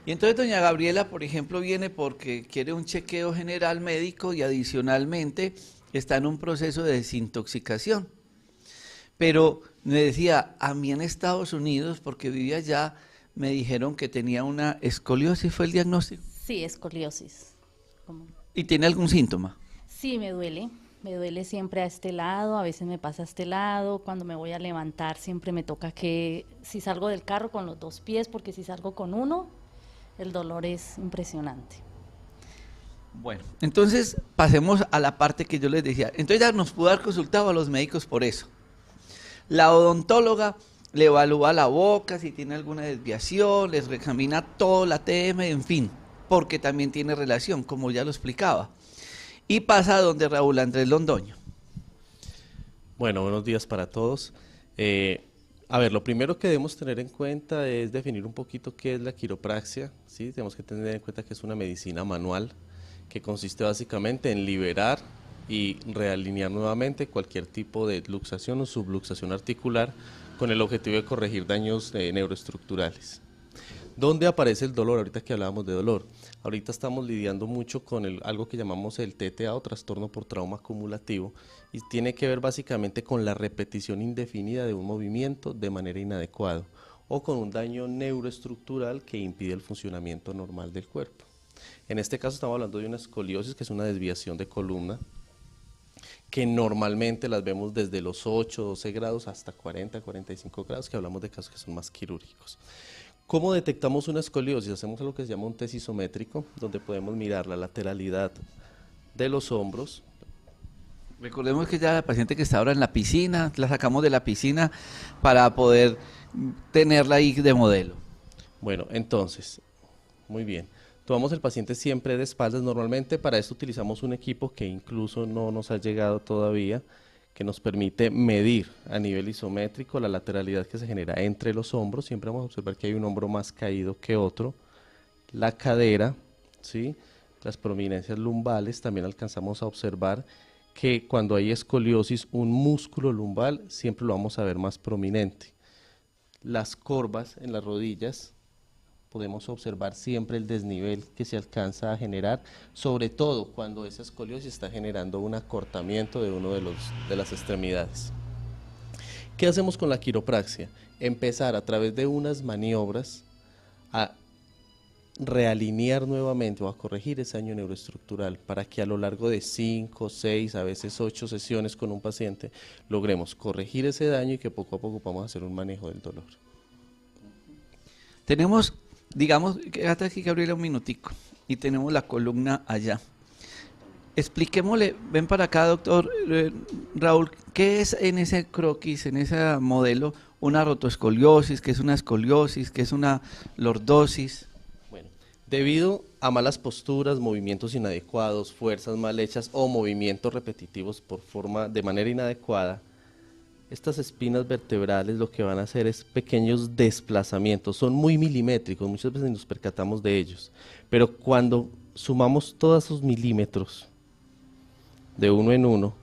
Y entonces doña Gabriela, por ejemplo, viene porque quiere un chequeo general médico y adicionalmente está en un proceso de desintoxicación. Pero me decía, a mí en Estados Unidos, porque vivía allá, me dijeron que tenía una escoliosis, fue el diagnóstico. Sí, escoliosis. Como- ¿Y tiene algún síntoma? Sí, me duele siempre a este lado, a veces me pasa a este lado, cuando me voy a levantar siempre me toca que, si salgo del carro con los dos pies, porque si salgo con uno, el dolor es impresionante. Bueno, entonces pasemos a la parte que yo les decía. Entonces ya nos pudo haber consultado a los médicos por eso. La odontóloga le evalúa la boca, si tiene alguna desviación, les examina todo, la TM, en fin, porque también tiene relación, como ya lo explicaba. Y pasa a donde Raúl Andrés Londoño. Bueno, buenos días para todos. Eh, a ver, lo primero que debemos tener en cuenta es definir un poquito qué es la quiropraxia, ¿sí? Tenemos que tener en cuenta que es una medicina manual que consiste básicamente en liberar y realinear nuevamente cualquier tipo de luxación o subluxación articular con el objetivo de corregir daños neuroestructurales. ¿Dónde aparece el dolor? Ahorita que hablábamos de dolor. Ahorita estamos lidiando mucho con algo que llamamos el TTA o trastorno por trauma acumulativo y tiene que ver básicamente con la repetición indefinida de un movimiento de manera inadecuada o con un daño neuroestructural que impide el funcionamiento normal del cuerpo. En este caso estamos hablando de una escoliosis, que es una desviación de columna, que normalmente las vemos desde los 8, 12 grados hasta 40, 45 grados, que hablamos de casos que son más quirúrgicos. ¿Cómo detectamos una escoliosis? Hacemos lo que se llama un test isométrico, donde podemos mirar la lateralidad de los hombros. Recordemos que ya la paciente que está ahora en la piscina, la sacamos de la piscina para poder tenerla ahí de modelo. Bueno, entonces, muy bien. Tomamos el paciente siempre de espaldas. Normalmente para esto utilizamos un equipo que incluso no nos ha llegado todavía, que nos permite medir a nivel isométrico la lateralidad que se genera entre los hombros. Siempre vamos a observar que hay un hombro más caído que otro. La cadera, ¿sí? Las prominencias lumbales, también alcanzamos a observar que cuando hay escoliosis, un músculo lumbal siempre lo vamos a ver más prominente. Las corvas en las rodillas, podemos observar siempre el desnivel que se alcanza a generar, sobre todo cuando esa escoliosis está generando un acortamiento de uno de las extremidades. ¿Qué hacemos con la quiropraxia? Empezar a través de unas maniobras a realinear nuevamente o a corregir ese daño neuroestructural para que a lo largo de 5, 6, a veces 8 sesiones con un paciente logremos corregir ese daño y que poco a poco podamos hacer un manejo del dolor. Tenemos, digamos, quédate aquí Gabriela un minutico, y tenemos la columna allá. Expliquémosle, ven para acá doctor Raúl, ¿qué es en ese croquis, en ese modelo, una rotoescoliosis, qué es una escoliosis, qué es una lordosis? Bueno, debido a malas posturas, movimientos inadecuados, fuerzas mal hechas o movimientos repetitivos de manera inadecuada, estas espinas vertebrales lo que van a hacer es pequeños desplazamientos, son muy milimétricos, muchas veces nos percatamos de ellos, pero cuando sumamos todos esos milímetros de uno en uno,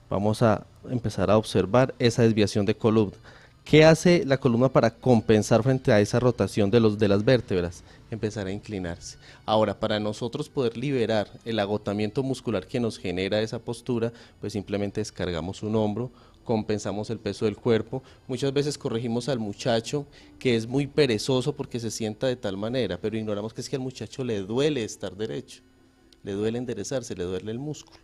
vamos a empezar a observar esa desviación de columna. ¿Qué hace la columna para compensar frente a esa rotación de las vértebras? Empezar a inclinarse. Ahora, para nosotros poder liberar el agotamiento muscular que nos genera esa postura, pues simplemente descargamos un hombro, compensamos el peso del cuerpo. Muchas veces corregimos al muchacho que es muy perezoso porque se sienta de tal manera, pero ignoramos que es que al muchacho le duele estar derecho, le duele enderezarse, le duele el músculo.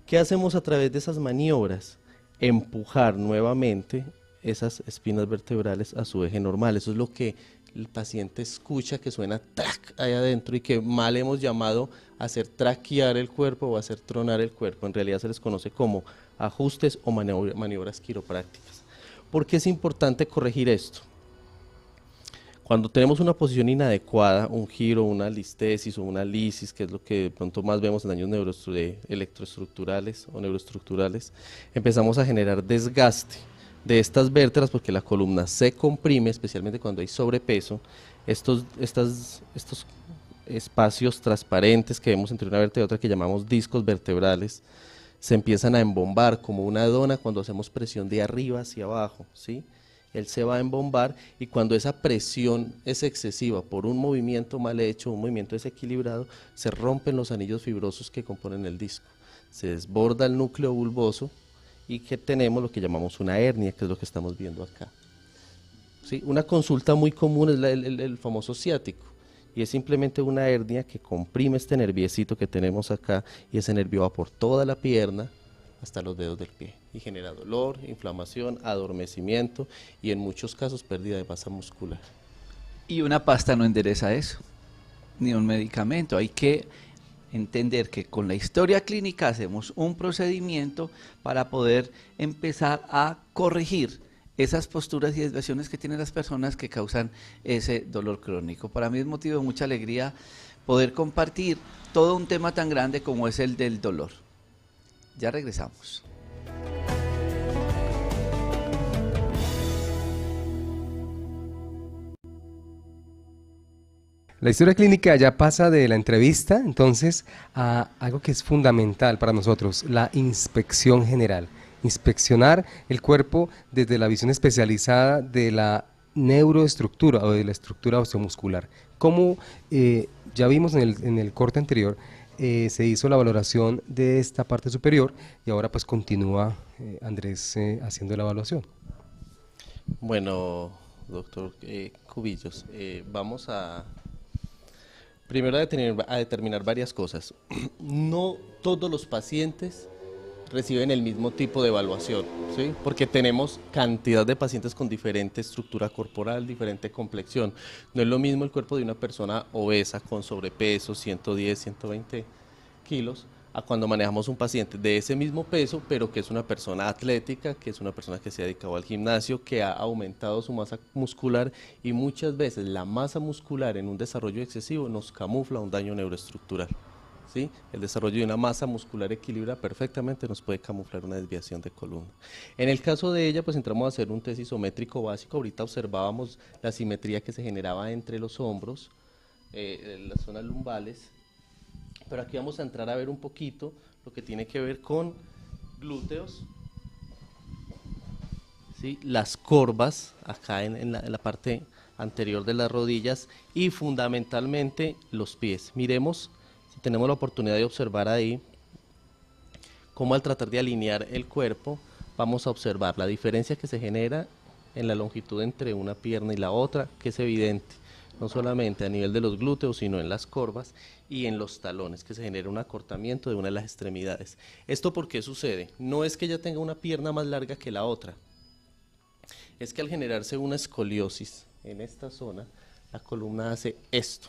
¿Qué hacemos a través de esas maniobras? Empujar nuevamente esas espinas vertebrales a su eje normal. Eso es lo que el paciente escucha que suena trac ahí adentro y que mal hemos llamado hacer traquear el cuerpo o hacer tronar el cuerpo. En realidad se les conoce como ajustes o maniobras quiroprácticas. ¿Por qué es importante corregir esto? Cuando tenemos una posición inadecuada, un giro, una listesis o una lisis, que es lo que de pronto más vemos en daños electroestructurales o neuroestructurales, empezamos a generar desgaste de estas vértebras porque la columna se comprime, especialmente cuando hay sobrepeso. Estos espacios transparentes que vemos entre una vértebra y otra, que llamamos discos vertebrales, se empiezan a embombar como una dona cuando hacemos presión de arriba hacia abajo, ¿sí? él se va a embombar y cuando esa presión es excesiva por un movimiento mal hecho, un movimiento desequilibrado, se rompen los anillos fibrosos que componen el disco, se desborda el núcleo bulboso y que tenemos lo que llamamos una hernia, que es lo que estamos viendo acá. ¿Sí? Una consulta muy común es el famoso ciático, y es simplemente una hernia que comprime este nerviecito que tenemos acá, y ese nervio va por toda la pierna hasta los dedos del pie, y genera dolor, inflamación, adormecimiento, y en muchos casos pérdida de masa muscular. Y una pasta no endereza eso, ni un medicamento. Hay que entender que con la historia clínica hacemos un procedimiento para poder empezar a corregir esas posturas y desviaciones que tienen las personas que causan ese dolor crónico. Para mí es motivo de mucha alegría poder compartir todo un tema tan grande como es el del dolor. Ya regresamos. La historia clínica ya pasa de la entrevista, entonces, a algo que es fundamental para nosotros, la inspección general. Inspeccionar el cuerpo desde la visión especializada de la neuroestructura o de la estructura osteomuscular. Como ya vimos en el corte anterior, se hizo la valoración de esta parte superior y ahora pues continúa Andrés haciendo la evaluación. Bueno, doctor Cubillos, vamos a primero a determinar varias cosas. No todos los pacientes reciben el mismo tipo de evaluación, ¿sí? Porque tenemos cantidad de pacientes con diferente estructura corporal, diferente complexión. No es lo mismo el cuerpo de una persona obesa con sobrepeso, 110, 120 kilos, a cuando manejamos un paciente de ese mismo peso, pero que es una persona atlética, que es una persona que se ha dedicado al gimnasio, que ha aumentado su masa muscular, y muchas veces la masa muscular en un desarrollo excesivo nos camufla un daño neuroestructural. ¿Sí? El desarrollo de una masa muscular equilibrada perfectamente nos puede camuflar una desviación de columna. En el caso de ella, pues entramos a hacer un test isométrico básico. Ahorita observábamos la simetría que se generaba entre los hombros, las zonas lumbales, pero aquí vamos a entrar a ver un poquito lo que tiene que ver con glúteos, ¿sí? Las corvas acá en la parte anterior de las rodillas y fundamentalmente los pies. Miremos, si tenemos la oportunidad de observar ahí, cómo al tratar de alinear el cuerpo, vamos a observar la diferencia que se genera en la longitud entre una pierna y la otra, que es evidente, no solamente a nivel de los glúteos, sino en las corvas y en los talones, que se genera un acortamiento de una de las extremidades. ¿Esto por qué sucede? No es que ella tenga una pierna más larga que la otra, es que al generarse una escoliosis en esta zona, la columna hace esto.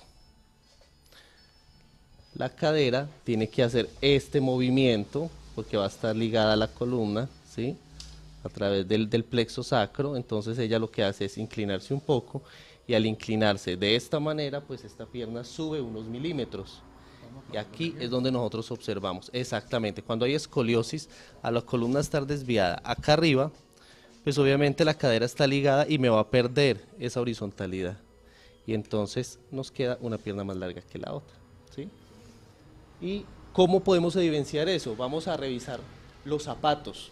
La cadera tiene que hacer este movimiento, porque va a estar ligada a la columna, ¿sí? A través del plexo sacro. Entonces ella lo que hace es inclinarse un poco, y al inclinarse de esta manera, pues esta pierna sube unos milímetros. Y aquí es donde nosotros observamos, exactamente, cuando hay escoliosis, a la columna estar desviada acá arriba, pues obviamente la cadera está ligada y me va a perder esa horizontalidad. Y entonces nos queda una pierna más larga que la otra, ¿sí? ¿Y cómo podemos evidenciar eso? Vamos a revisar los zapatos.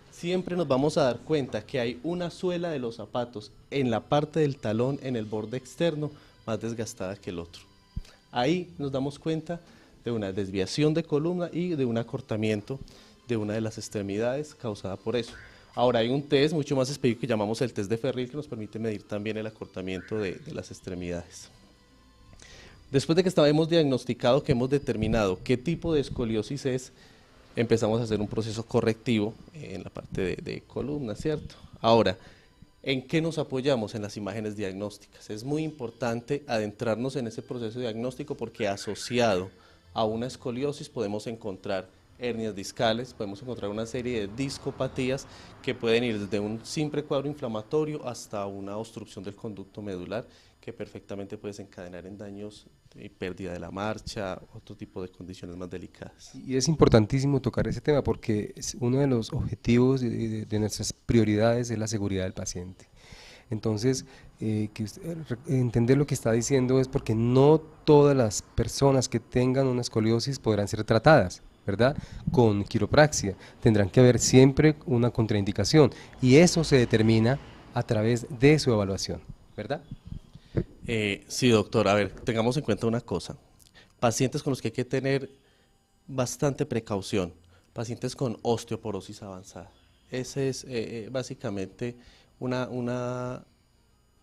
Siempre nos vamos a dar cuenta que hay una suela de los zapatos en la parte del talón, en el borde externo, más desgastada que el otro. Ahí nos damos cuenta de una desviación de columna y de un acortamiento de una de las extremidades causada por eso. Ahora hay un test mucho más específico que llamamos el test de Ferril, que nos permite medir también el acortamiento de las extremidades. Después de que hemos diagnosticado, que hemos determinado qué tipo de escoliosis es, empezamos a hacer un proceso correctivo en la parte de columna, ¿cierto? Ahora, ¿en qué nos apoyamos? En las imágenes diagnósticas. Es muy importante adentrarnos en ese proceso diagnóstico porque asociado a una escoliosis podemos encontrar hernias discales, podemos encontrar una serie de discopatías que pueden ir desde un simple cuadro inflamatorio hasta una obstrucción del conducto medular que perfectamente puede desencadenar en daños y pérdida de la marcha, otro tipo de condiciones más delicadas. Y es importantísimo tocar ese tema porque es uno de los objetivos de nuestras prioridades es la seguridad del paciente. Entonces, entender lo que está diciendo es porque no todas las personas que tengan una escoliosis podrán ser tratadas, ¿verdad? Con quiropraxia. Tendrán que haber siempre una contraindicación y eso se determina a través de su evaluación, ¿verdad? Sí, doctor. A ver, tengamos en cuenta una cosa. Pacientes con los que hay que tener bastante precaución. Pacientes con osteoporosis avanzada. Ese es básicamente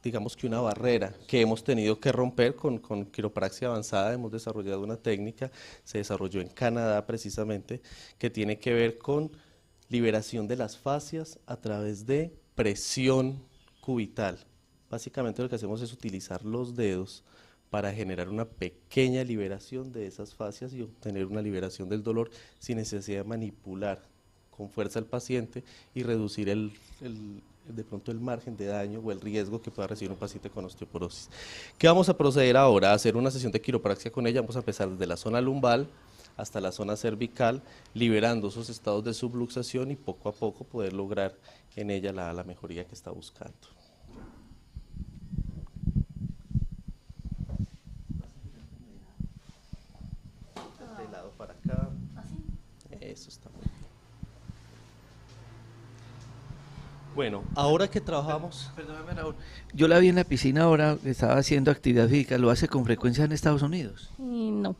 digamos que una barrera que hemos tenido que romper con quiropraxia avanzada. Hemos desarrollado una técnica, se desarrolló en Canadá precisamente, que tiene que ver con liberación de las fascias a través de presión cubital. Básicamente lo que hacemos es utilizar los dedos para generar una pequeña liberación de esas fascias y obtener una liberación del dolor sin necesidad de manipular con fuerza al paciente y reducir de pronto el margen de daño o el riesgo que pueda recibir un paciente con osteoporosis. ¿Qué vamos a proceder ahora? A hacer una sesión de quiropraxia con ella. Vamos a empezar desde la zona lumbar hasta la zona cervical, liberando esos estados de subluxación y poco a poco poder lograr en ella la mejoría que está buscando. De lado para acá. Eso está muy bien. Bueno, ahora que trabajamos... Perdóname, Raúl. Yo la vi en la piscina ahora, que estaba haciendo actividad física. ¿Lo hace con frecuencia en Estados Unidos? Y no.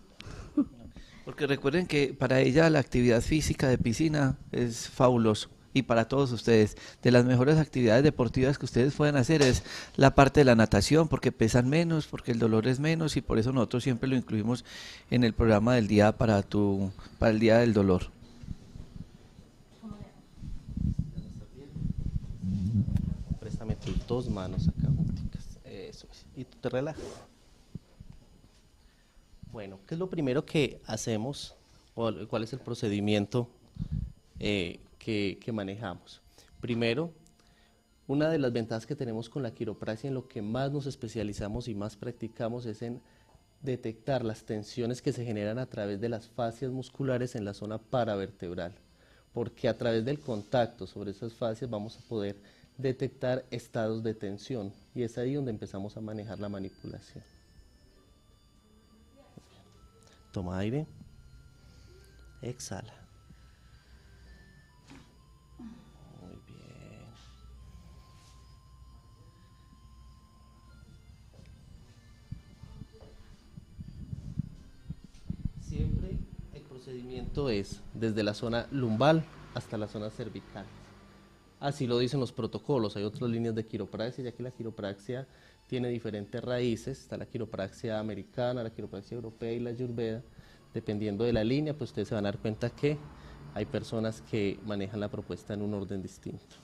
Porque recuerden que para ella la actividad física de piscina es fabuloso. Y para todos ustedes, de las mejores actividades deportivas que ustedes pueden hacer es la parte de la natación, porque pesan menos, porque el dolor es menos, y por eso nosotros siempre lo incluimos en el programa del día para el día del dolor. Préstame tus dos manos acá junticas. Eso es. Y tú te relajas. Bueno, ¿qué es lo primero que hacemos? ¿Cuál es el procedimiento que manejamos? Primero, una de las ventajas que tenemos con la quiropraxia, en lo que más nos especializamos y más practicamos, es en detectar las tensiones que se generan a través de las fascias musculares en la zona paravertebral, porque a través del contacto sobre esas fascias vamos a poder detectar estados de tensión, y es ahí donde empezamos a manejar la manipulación. Toma aire, exhala. Muy bien. Siempre el procedimiento es desde la zona lumbar hasta la zona cervical. Así lo dicen los protocolos. Hay otras líneas de quiropraxia, ya que la quiropraxia tiene diferentes raíces. Está la quiropraxia americana, la quiropraxia europea y la ayurveda. Dependiendo de la línea, pues ustedes se van a dar cuenta que hay personas que manejan la propuesta en un orden distinto.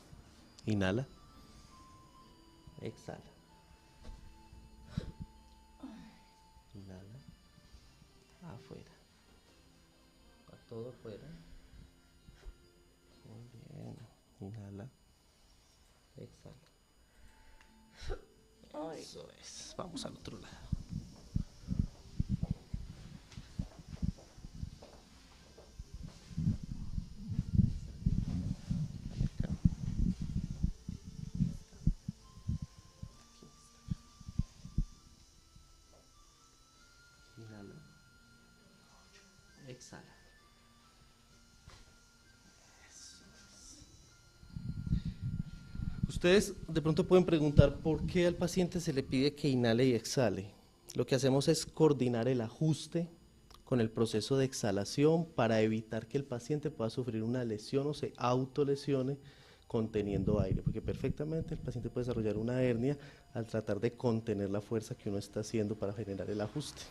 Inhala. Exhala. Inhala. Afuera. Va todo afuera. Muy bien. Inhala. Exhala. Eso es. Vamos al otro lado. Inhala. Exhala. Ustedes de pronto pueden preguntar por qué al paciente se le pide que inhale y exhale. Lo que hacemos es coordinar el ajuste con el proceso de exhalación para evitar que el paciente pueda sufrir una lesión o se autolesione conteniendo aire, porque perfectamente el paciente puede desarrollar una hernia al tratar de contener la fuerza que uno está haciendo para generar el ajuste.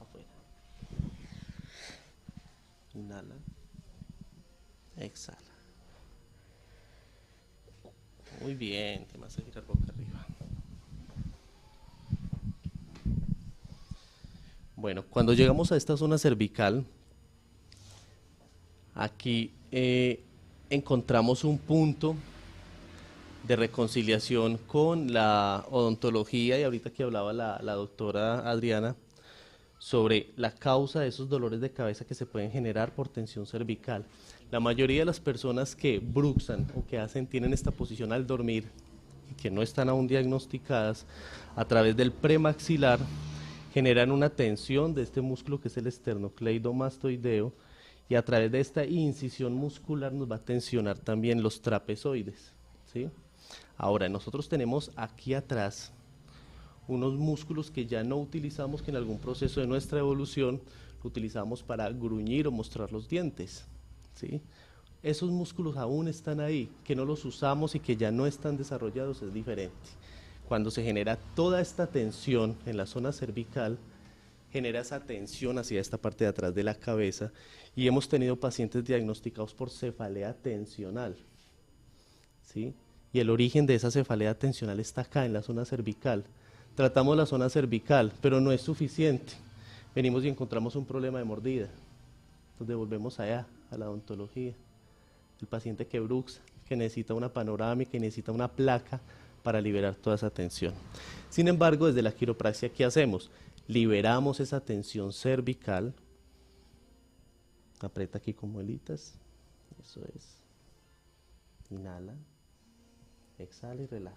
Afuera. Inhala. Exhala. Muy bien, te vas a girar boca arriba. Bueno, cuando llegamos a esta zona cervical, aquí encontramos un punto de reconciliación con la odontología, y ahorita que hablaba la doctora Adriana sobre la causa de esos dolores de cabeza que se pueden generar por tensión cervical. La mayoría de las personas que bruxan o que tienen esta posición al dormir y que no están aún diagnosticadas, a través del premaxilar generan una tensión de este músculo que es el esternocleidomastoideo, y a través de esta incisión muscular nos va a tensionar también los trapezoides, ¿sí? Ahora, nosotros tenemos aquí atrás unos músculos que ya no utilizamos, que en algún proceso de nuestra evolución lo utilizamos para gruñir o mostrar los dientes, ¿sí? Esos músculos aún están ahí, que no los usamos y que ya no están desarrollados es diferente. Cuando se genera toda esta tensión en la zona cervical, genera esa tensión hacia esta parte de atrás de la cabeza y hemos tenido pacientes diagnosticados por cefalea tensional, ¿sí? Y el origen de esa cefalea tensional está acá en la zona cervical. Tratamos la zona cervical, pero no es suficiente. Venimos y encontramos un problema de mordida. Entonces volvemos allá, a la odontología. El paciente que bruxa, que necesita una panorámica y necesita una placa para liberar toda esa tensión. Sin embargo, desde la quiropraxia, ¿qué hacemos? Liberamos esa tensión cervical. Aprieta aquí con muelitas. Eso es. Inhala. Exhala y relaja.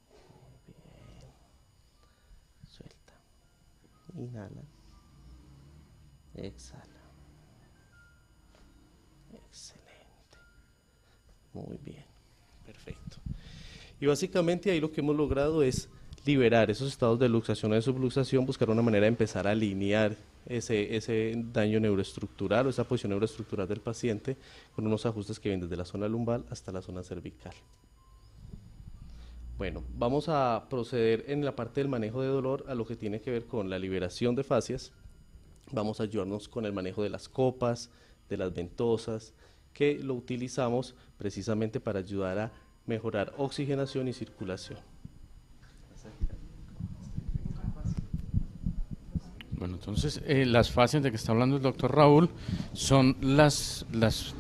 Muy bien. Suelta. Inhala. Exhala. Excelente. Muy bien. Perfecto. Y básicamente ahí lo que hemos logrado es liberar esos estados de luxación o de subluxación, buscar una manera de empezar a alinear ese daño neuroestructural o esa posición neuroestructural del paciente con unos ajustes que vienen desde la zona lumbar hasta la zona cervical. Bueno, vamos a proceder en la parte del manejo de dolor a lo que tiene que ver con la liberación de fascias. Vamos a ayudarnos con el manejo de las copas, de las ventosas, que lo utilizamos precisamente para ayudar a mejorar oxigenación y circulación. Bueno, entonces las fascias de que está hablando el doctor Raúl son las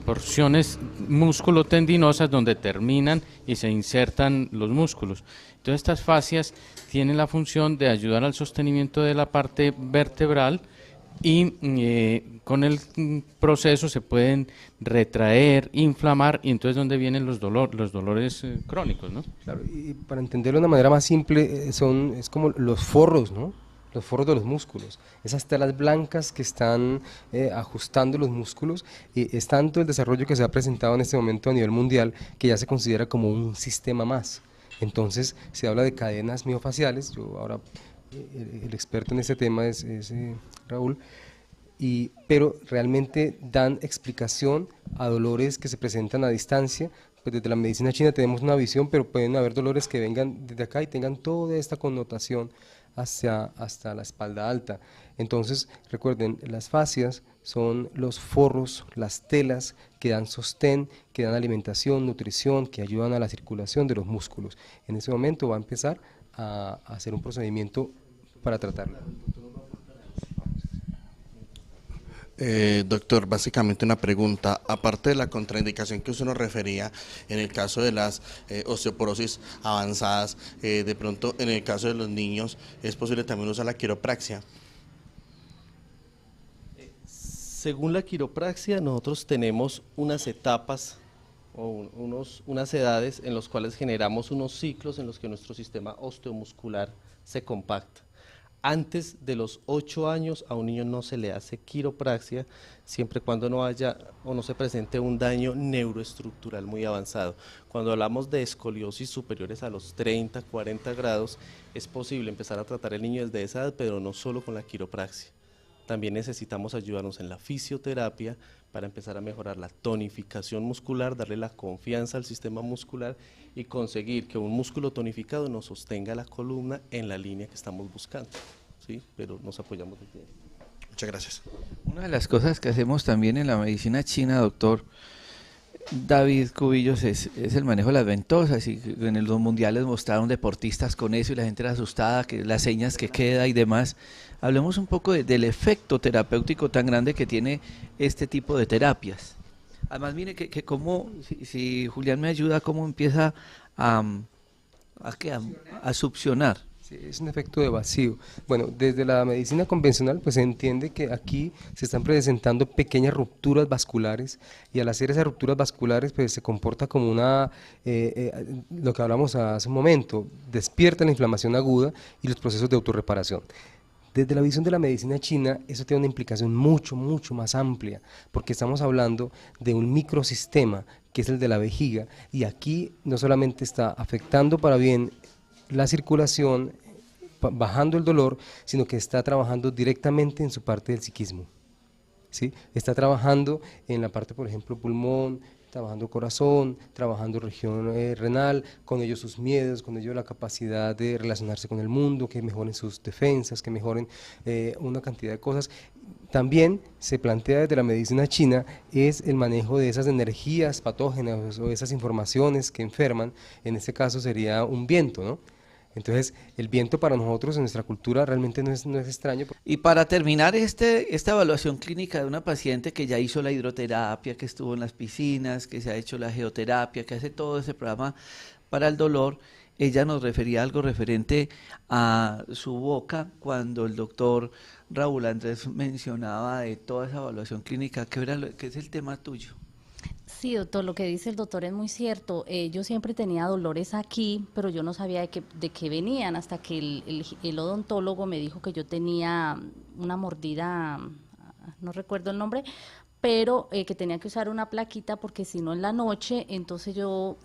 porciones músculo-tendinosas donde terminan y se insertan los músculos. Entonces estas fascias tienen la función de ayudar al sostenimiento de la parte vertebral y con el proceso se pueden retraer, inflamar y entonces donde vienen los dolores crónicos, ¿no? Claro, y para entenderlo de una manera más simple, es como los forros, ¿no? Los forros de los músculos, esas telas blancas que están ajustando los músculos, y es tanto el desarrollo que se ha presentado en este momento a nivel mundial que ya se considera como un sistema más. Entonces se habla de cadenas miofaciales, yo ahora el experto en este tema es Raúl, pero realmente dan explicación a dolores que se presentan a distancia. Pues desde la medicina china tenemos una visión, pero pueden haber dolores que vengan desde acá y tengan toda esta connotación hasta la espalda alta. Entonces, recuerden, las fascias son los forros, las telas que dan sostén, que dan alimentación, nutrición, que ayudan a la circulación de los músculos. En ese momento va a empezar a hacer un procedimiento para tratarlo. Doctor, básicamente una pregunta, aparte de la contraindicación que usted nos refería en el caso de las osteoporosis avanzadas, de pronto en el caso de los niños, ¿es posible también usar la quiropraxia? Según la quiropraxia, nosotros tenemos unas etapas o unas edades en las cuales generamos unos ciclos en los que nuestro sistema osteomuscular se compacta. Antes de los 8 años a un niño no se le hace quiropraxia, siempre y cuando no haya o no se presente un daño neuroestructural muy avanzado. Cuando hablamos de escoliosis superiores a los 30, 40 grados, es posible empezar a tratar al niño desde esa edad, pero no solo con la quiropraxia. También necesitamos ayudarnos en la fisioterapia para empezar a mejorar la tonificación muscular, darle la confianza al sistema muscular y conseguir que un músculo tonificado nos sostenga la columna en la línea que estamos buscando, ¿sí? Pero nos apoyamos de pie. Muchas gracias. Una de las cosas que hacemos también en la medicina china, doctor David Cubillos, es el manejo de las ventosas, y en los mundiales mostraron deportistas con eso y la gente era asustada, que las señas que queda y demás. Hablemos un poco del efecto terapéutico tan grande que tiene este tipo de terapias. Además, mire que cómo, si Julián me ayuda, cómo empieza a succionar. Sí, es un efecto de vacío. Bueno, desde la medicina convencional pues se entiende que aquí se están presentando pequeñas rupturas vasculares, y al hacer esas rupturas vasculares pues se comporta como lo que hablamos hace un momento, despierta la inflamación aguda y los procesos de autorreparación. Desde la visión de la medicina china, eso tiene una implicación mucho, mucho más amplia, porque estamos hablando de un microsistema, que es el de la vejiga, y aquí no solamente está afectando para bien la circulación, bajando el dolor, sino que está trabajando directamente en su parte del psiquismo, ¿sí? Está trabajando en la parte, por ejemplo, pulmón, trabajando corazón, trabajando región renal, con ello sus miedos, con ello la capacidad de relacionarse con el mundo, que mejoren sus defensas, que mejoren una cantidad de cosas. También se plantea desde la medicina china es el manejo de esas energías patógenas o esas informaciones que enferman, en este caso sería un viento, ¿no? Entonces, el viento para nosotros en nuestra cultura realmente no es extraño. Y para terminar esta evaluación clínica de una paciente que ya hizo la hidroterapia, que estuvo en las piscinas, que se ha hecho la geoterapia, que hace todo ese programa para el dolor, ella nos refería algo referente a su boca cuando el doctor Raúl Andrés mencionaba de toda esa evaluación clínica, que es el tema tuyo. Sí, doctor, lo que dice el doctor es muy cierto. Yo siempre tenía dolores aquí, pero yo no sabía de qué venían, hasta que el odontólogo me dijo que yo tenía una mordida, no recuerdo el nombre, pero que tenía que usar una plaquita porque si no en la noche, entonces yo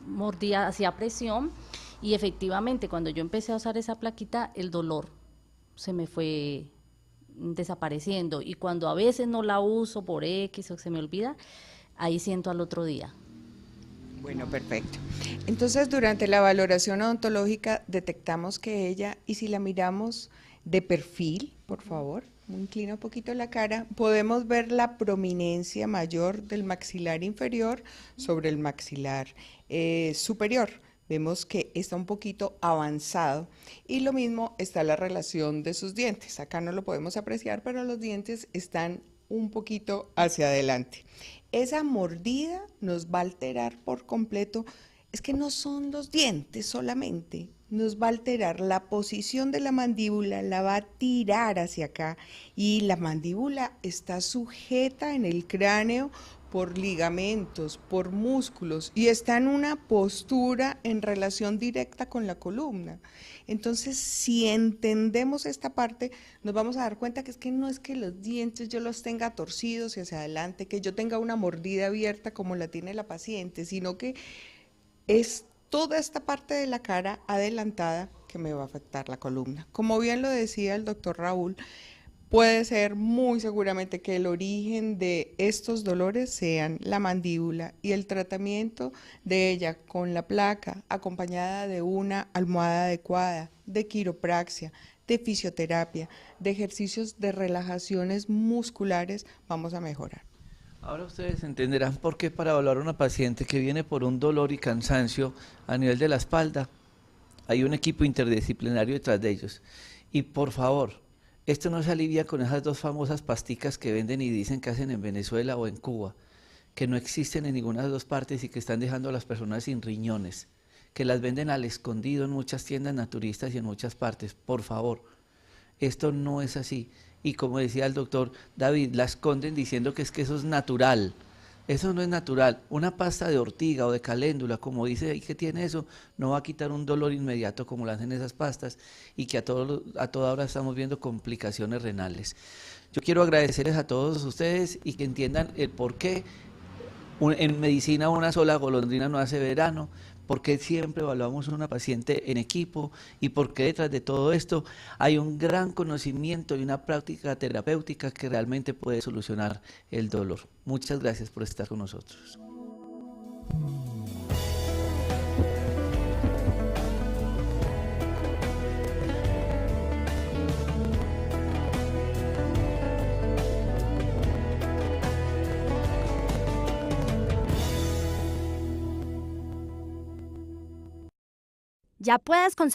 mordía, hacía presión y efectivamente cuando yo empecé a usar esa plaquita, el dolor se me fue desapareciendo y cuando a veces no la uso por X o se me olvida, ahí siento al otro día. Bueno, perfecto. Entonces, durante la valoración odontológica detectamos que ella, y si la miramos de perfil, por favor, inclina un poquito la cara, podemos ver la prominencia mayor del maxilar inferior sobre el maxilar superior. Vemos que está un poquito avanzado y lo mismo está la relación de sus dientes. Acá no lo podemos apreciar, pero los dientes están un poquito hacia adelante. Esa mordida nos va a alterar por completo, es que no son los dientes solamente, nos va a alterar la posición de la mandíbula, la va a tirar hacia acá y la mandíbula está sujeta en el cráneo por ligamentos, por músculos y está en una postura en relación directa con la columna. Entonces, si entendemos esta parte, nos vamos a dar cuenta que es que no es que los dientes yo los tenga torcidos hacia adelante, que yo tenga una mordida abierta como la tiene la paciente, sino que es toda esta parte de la cara adelantada que me va a afectar la columna. Como bien lo decía el doctor Raúl, puede ser muy seguramente que el origen de estos dolores sean la mandíbula y el tratamiento de ella con la placa acompañada de una almohada adecuada, de quiropraxia, de fisioterapia, de ejercicios de relajaciones musculares, vamos a mejorar. Ahora ustedes entenderán por qué para evaluar a una paciente que viene por un dolor y cansancio a nivel de la espalda, hay un equipo interdisciplinario detrás de ellos. Y por favor, esto no se alivia con esas dos famosas pasticas que venden y dicen que hacen en Venezuela o en Cuba, que no existen en ninguna de las dos partes y que están dejando a las personas sin riñones, que las venden al escondido en muchas tiendas naturistas y en muchas partes. Por favor, esto no es así. Y como decía el doctor David, la esconden diciendo que es que eso es natural. Eso no es natural. Una pasta de ortiga o de caléndula, como dice ahí que tiene eso, no va a quitar un dolor inmediato como lo hacen esas pastas y que a toda hora estamos viendo complicaciones renales. Yo quiero agradecerles a todos ustedes y que entiendan el por qué en medicina una sola golondrina no hace verano, por qué siempre evaluamos a una paciente en equipo y por qué detrás de todo esto hay un gran conocimiento y una práctica terapéutica que realmente puede solucionar el dolor. Muchas gracias por estar con nosotros. Ya puedas conseguir